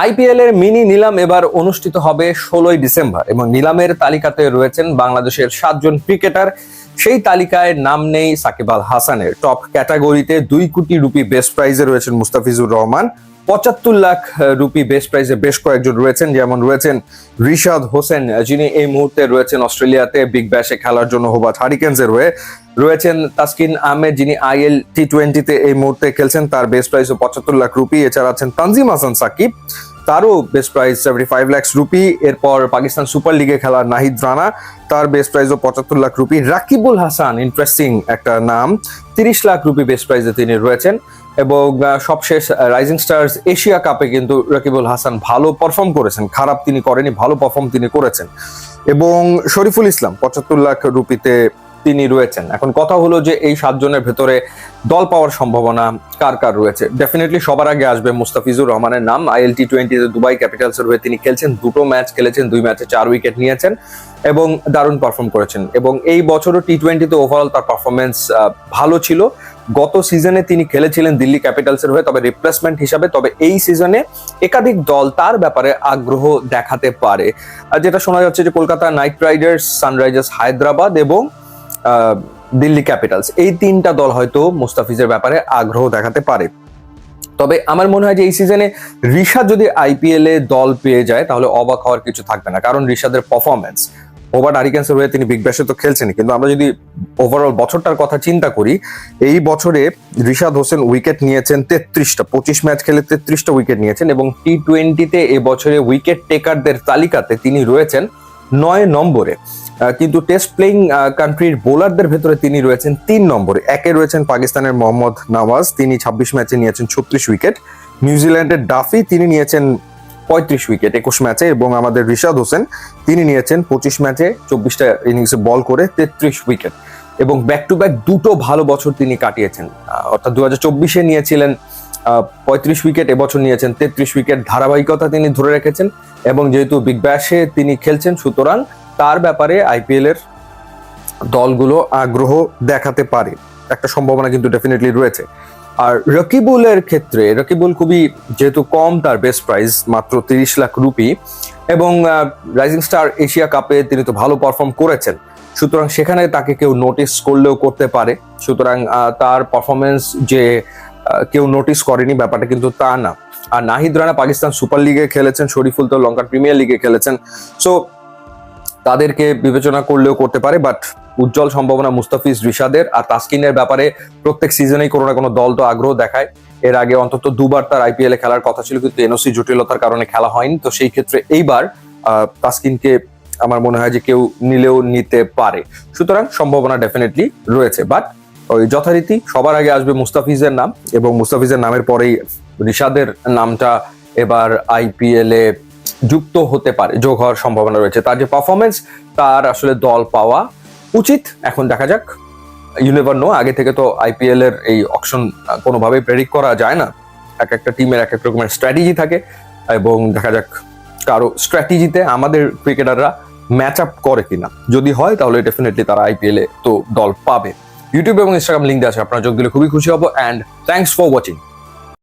IPL এর mini নিলাম এবার অনুষ্ঠিত হবে 16ই ডিসেম্বর এবং নিলামের তালিকাতে রয়েছেন বাংলাদেশের 7 জন ক্রিকেটার। সেই তালিকায় নাম নেই সাকিব আল হাসানের। টপ ক্যাটাগরিতে 2 কোটি রুপি বেস্ট প্রাইজে রয়েছেন মুস্তাফিজুর রহমান। 75 লাখ রুপি বেস্ট প্রাইজে বেশ কয়েকজন রয়েছেন, যেমন রয়েছেন রিশাদ হোসেন, যিনি এই মুহূর্তে রয়েছেন অস্ট্রেলিয়াতে বিগ ব্যাশে খেলার জন্য হোবার্ট হারিকেনসের হয়ে। রয়েছেন তাসকিন আহমেদ, যিনি আইএল টি20তে এই মুহূর্তে খেলছেন, তার বেস্ট প্রাইস 75 লাখ রুপি। এছাড়া আছেন তানজিম হাসান সাকিব, তারও বেস্ট প্রাইস 75 লাখ রুপি। এরপর পাকিস্তান সুপার লিগে খেলার নাহিদ রানা, তার বেস্ট প্রাইসও 75 লাখ রুপি। রাকিবুল হাসান, ইন্টারেস্টিং একটা নাম, 30 লাখ রুপি বেস্ট প্রাইসে তিনি রয়েছেন। এবং সবশেষ রাইজিং স্টার্স এশিয়া কাপে কিন্তু রাকিবুল হাসান ভালো পারফর্ম করেছেন, খারাপ তিনি করেনি, ভালো পারফর্ম তিনি করেছেন। এবং শরীফুল ইসলাম 75 লাখ রুপিতে তিনি রয়েছেন। এখন কথা হলো যে এই 7 জনের ভেতরে দল পাওয়ার সম্ভাবনা কার কার রয়েছে। ডেফিনেটলি সবার আগে আসবে মুস্তাফিজুর রহমানের নাম। আইএল টি20তে দুবাই ক্যাপিটালসের হয়ে তিনি খেলছেন, 2টো ম্যাচ খেলেছেন, 2 ম্যাচে 4 উইকেট নিয়েছেন এবং দারুণ পারফর্ম করেছেন। এবং এই বছরও টি20তে ওভারঅল তার পারফরমেন্স ভালো ছিল। গত সিজনে তিনি খেলেছিলেন দিল্লি ক্যাপিটালসের হয়ে, তবে রিপ্লেসমেন্ট হিসাবে। তবে এই সিজনে একাধিক দল তার ব্যাপারে আগ্রহ দেখাতে পারে। যেটা শোনা যাচ্ছে যে Kolkata night Riders, Sunrisers Hyderabad এবং দিল্লি ক্যাপিটালস, এই 3টা দল হয়তো মুস্তাফিজের ব্যাপারে আগ্রহ দেখাতে পারে। তবে আমার মনে হয় যে এই সিজনে রিশাদ যদি আইপিএল এ দল পেয়ে যায় তাহলে অবাক হওয়ার কিছু থাকবে না, কারণ রিশাদের পারফরমেন্স, হোবার্ট হারিকেন্সের হয়ে তিনি বিগ ব্যাশে তো খেলছেন, কিন্তু আমরা যদি ওভারঅল বছরটার কথা চিন্তা করি, এই বছরে রিশাদ হোসেন উইকেট নিয়েছেন 33টা, 25 ম্যাচ খেলে 33টা উইকেট নিয়েছেন। এবং টি20তে এবছরে উইকেট টেকারদের তালিকাতে তিনি রয়েছেন 9 নম্বরে। কিন্তু টেস্ট প্লেইং কান্ট্রির বোলারদের ভেতরে তিনি রয়েছেন 3 নম্বরে। একে রয়েছেন পাকিস্তানের মোহাম্মদ নওয়াজ, তিনি 26 ম্যাচে নিয়েছেন 36 উইকেট। নিউজিল্যান্ডের ডাফি, তিনি নিয়েছেন 35 উইকেট 21 ম্যাচে। এবং আমাদের রিশাদ হোসেন, তিনি নিয়েছেন 25 ম্যাচে 24টা ইনিংসে বল করে 33 উইকেট। এবং ব্যাক টু ব্যাক 2টো ভালো বছর তিনি কাটিয়েছেন, অর্থাৎ 2024-এ নিয়েছিলেন 35 উইকেট, এবছর নিয়েছেন 33 উইকেট। ধারাবাহিকতা তিনি ধরে রেখেছেন এবং যেহেতু বিগ ব্যাশে তিনি খেলছেন, সুতরাং তার ব্যাপারে আইপিএল এর দলগুলো আগ্রহ দেখাতে পারে, একটা সম্ভাবনা কিন্তু ডেফিনেটলি রয়েছে। আর রকিবুলের ক্ষেত্রে, রকিবুল খুবই যেহেতু কম তার বেস্ট প্রাইস মাত্র 30 লাখ রুপি, এবং রাইজিং স্টার এশিয়া কাপে তিনি তো ভালো পারফর্ম করেছেন, সুতরাং সেখানে তাকে কেউ নোটিস করলেও করতে পারে। সুতরাং তার পারফরমেন্স যে কেউ নোটিস করেনি ব্যাপারটা কিন্তু তা না। আর নাহিদ রানা পাকিস্তান সুপার লিগে খেলেছেন, শরীফুল তো লঙ্কান প্রিমিয়ার লিগে খেলেছেন, সো তাদেরকে বিবেচনা করলেও করতে পারে। বাট উজ্জ্বল সম্ভাবনা মুস্তাফিজ, রিশাদের। আর তাসকিনের ব্যাপারে প্রত্যেক সিজনেই কোনো না কোনো দল তো আগ্রহ দেখায়। এর আগে অন্তত 2বার তার আইপিএল এ খেলার কথা ছিল, কিন্তু এনওসি জটিলতার কারণে খেলা হয়নি। তো সেই ক্ষেত্রে এইবার তাসকিনকে আমার মনে হয় যে কেউ নিলেও নিতে পারে, সুতরাং সম্ভাবনা ডেফিনেটলি রয়েছে। বাট ওই যথারীতি সবার আগে আসবে মুস্তাফিজের নাম, এবং মুস্তাফিজের নামের পরেই রিশাদের নামটা এবার আইপিএল এ যুক্ত হতে পারে, যোগ হওয়ার সম্ভাবনা রয়েছে। তার যে পারফরমেন্স, তার আসলে দল পাওয়া উচিত। এখন দেখা যাক, ইউ নেভার নো। আগে থেকে তো আইপিএল এর এই অকশন কোনোভাবেই প্রেডিক্ট করা যায় না, এক একটা টিমের এক এক রকমের স্ট্র্যাটেজি থাকে, এবং দেখা যাক কারো স্ট্র্যাটেজিতে আমাদের ক্রিকেটাররা ম্যাচ আপ করে কিনা। যদি হয় তাহলে ডেফিনেটলি তারা আইপিএল এ তো দল পাবে। ইউটিউব এবং ইনস্টাগ্রাম লিঙ্ক দেওয়া আছে, আপনারা যোগ দিলে খুবই খুশি হব। And thanks for watching.